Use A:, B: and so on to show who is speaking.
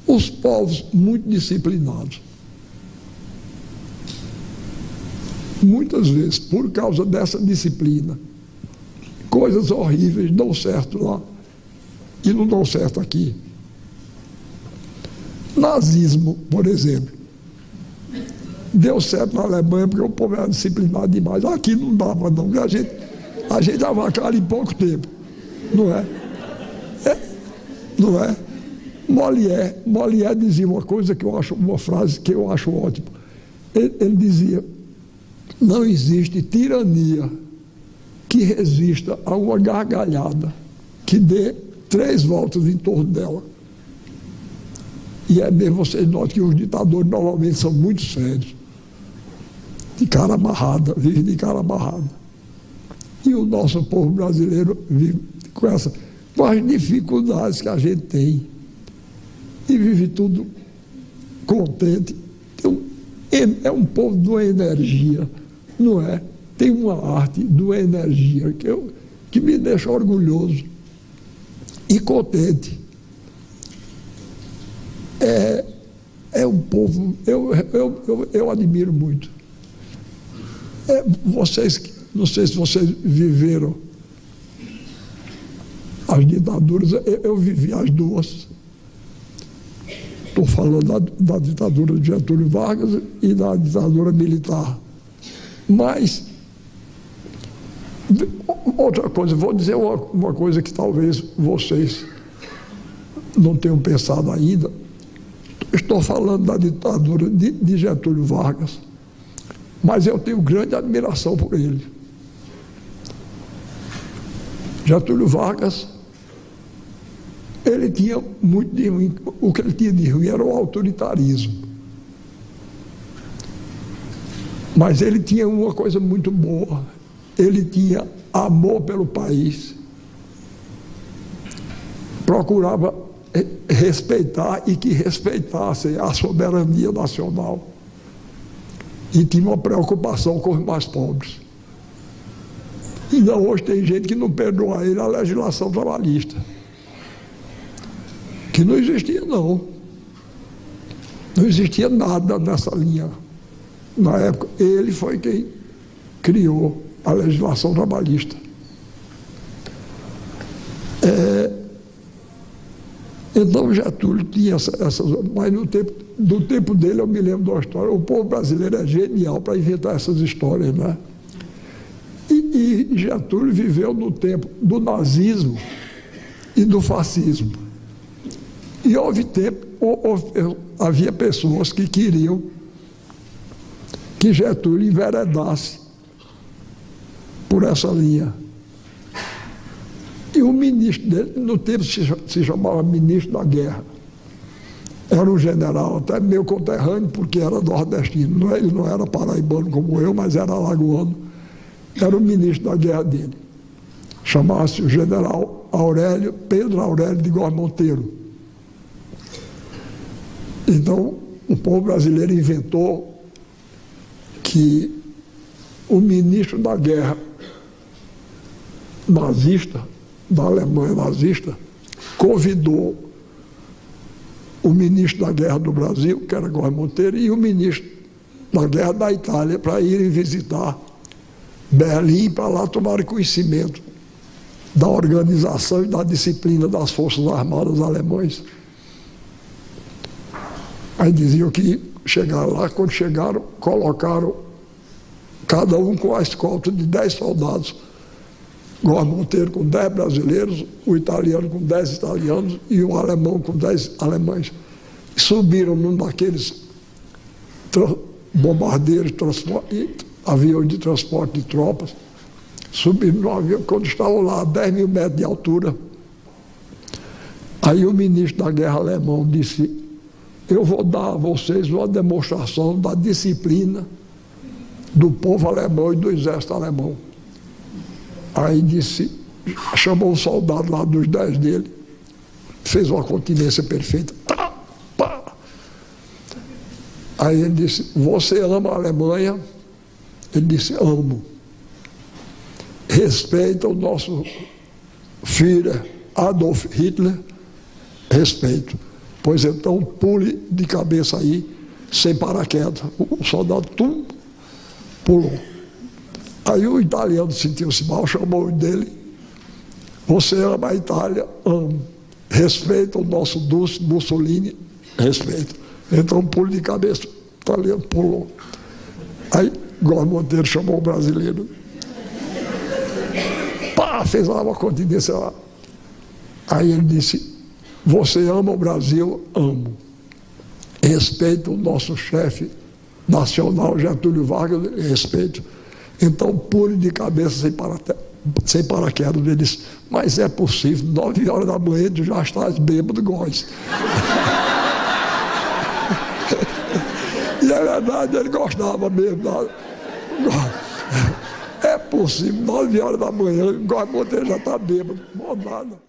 A: Os povos muito disciplinados, muitas vezes, por causa dessa disciplina, coisas horríveis dão certo lá e não dão certo aqui. Nazismo, por exemplo, deu certo na Alemanha porque o povo era disciplinado demais. Aqui não dava não, porque a gente avacalha em pouco tempo, não é? Não é? Molière dizia uma coisa que eu acho, uma frase que eu acho ótima. Ele dizia: não existe tirania que resista a uma gargalhada que dê 3 voltas em torno dela. E é mesmo, vocês notam que os ditadores normalmente são muito sérios, de cara amarrada, vive de cara amarrada. E o nosso povo brasileiro vive com as dificuldades que a gente tem. E vive tudo contente. Então, é um povo de uma energia, não é? Tem uma arte de uma energia que me deixa orgulhoso e contente. É um povo, eu admiro muito. Vocês, não sei se vocês viveram as ditaduras, eu vivi as duas. Estou falando da ditadura de Getúlio Vargas e da ditadura militar. Mas, outra coisa, vou dizer uma coisa que talvez vocês não tenham pensado ainda. Estou falando da ditadura de Getúlio Vargas, mas eu tenho grande admiração por ele. Getúlio Vargas, ele tinha muito de ruim. O que ele tinha de ruim era o autoritarismo. Mas ele tinha uma coisa muito boa. Ele tinha amor pelo país. Procurava respeitar e que respeitasse a soberania nacional. E tinha uma preocupação com os mais pobres. Ainda hoje tem gente que não perdoa a ele a legislação trabalhista. Que não existia, não. Não existia nada nessa linha. Na época, ele foi quem criou a legislação trabalhista. Então, Getúlio tinha essas... Mas do tempo dele, eu me lembro de uma história. O povo brasileiro é genial para inventar essas histórias, né? E Getúlio viveu no tempo do nazismo e do fascismo. E havia pessoas que queriam que Getúlio enveredasse por essa linha. E o ministro dele, no tempo se chamava ministro da Guerra. Era um general, até meu conterrâneo, porque era nordestino. Ele não era paraibano como eu, mas era alagoano. Era o ministro da Guerra dele. Chamava-se o general Pedro Aurélio de Góes Monteiro. Então, o povo brasileiro inventou que o ministro da Guerra nazista, da Alemanha nazista, convidou o ministro da Guerra do Brasil, que era Góes Monteiro, e o ministro da Guerra da Itália, para irem visitar Berlim, para lá tomar conhecimento da organização e da disciplina das Forças Armadas alemães. Aí diziam que chegaram lá, quando chegaram, colocaram cada um com a escolta de 10 soldados. Góes Monteiro com 10 brasileiros, o italiano com 10 italianos e o alemão com 10 alemães. E subiram num daqueles bombardeiros, aviões de transporte de tropas. Subiram no avião, quando estavam lá a 10 mil metros de altura. Aí o ministro da Guerra alemão disse: eu vou dar a vocês uma demonstração da disciplina do povo alemão e do exército alemão. Aí disse, chamou um soldado lá dos 10 dele, fez uma continência perfeita. Tá, pá. Aí ele disse: você ama a Alemanha? Ele disse: amo. Respeita o nosso Führer Adolf Hitler? Respeito. Pois então pule de cabeça aí, sem paraquedas. O soldado pulou. Aí o italiano sentiu-se mal, chamou o dele. Você ama a Itália? Amo. Respeita o nosso Dulce Mussolini? Respeito. Então pule de cabeça. O italiano pulou. Aí Góes Monteiro chamou o brasileiro. Pá, fez lá uma continência lá. Aí ele disse: você ama o Brasil? Amo. Respeito o nosso chefe nacional, Getúlio Vargas? Respeito. Então pule de cabeça sem paraquedas. Ele disse: mas é possível, 9 horas da manhã tu já estás bêbado, Góes. E é verdade, ele gostava mesmo. É possível, 9 horas da manhã, Góes Monteiro já está bêbado. Bom, nada.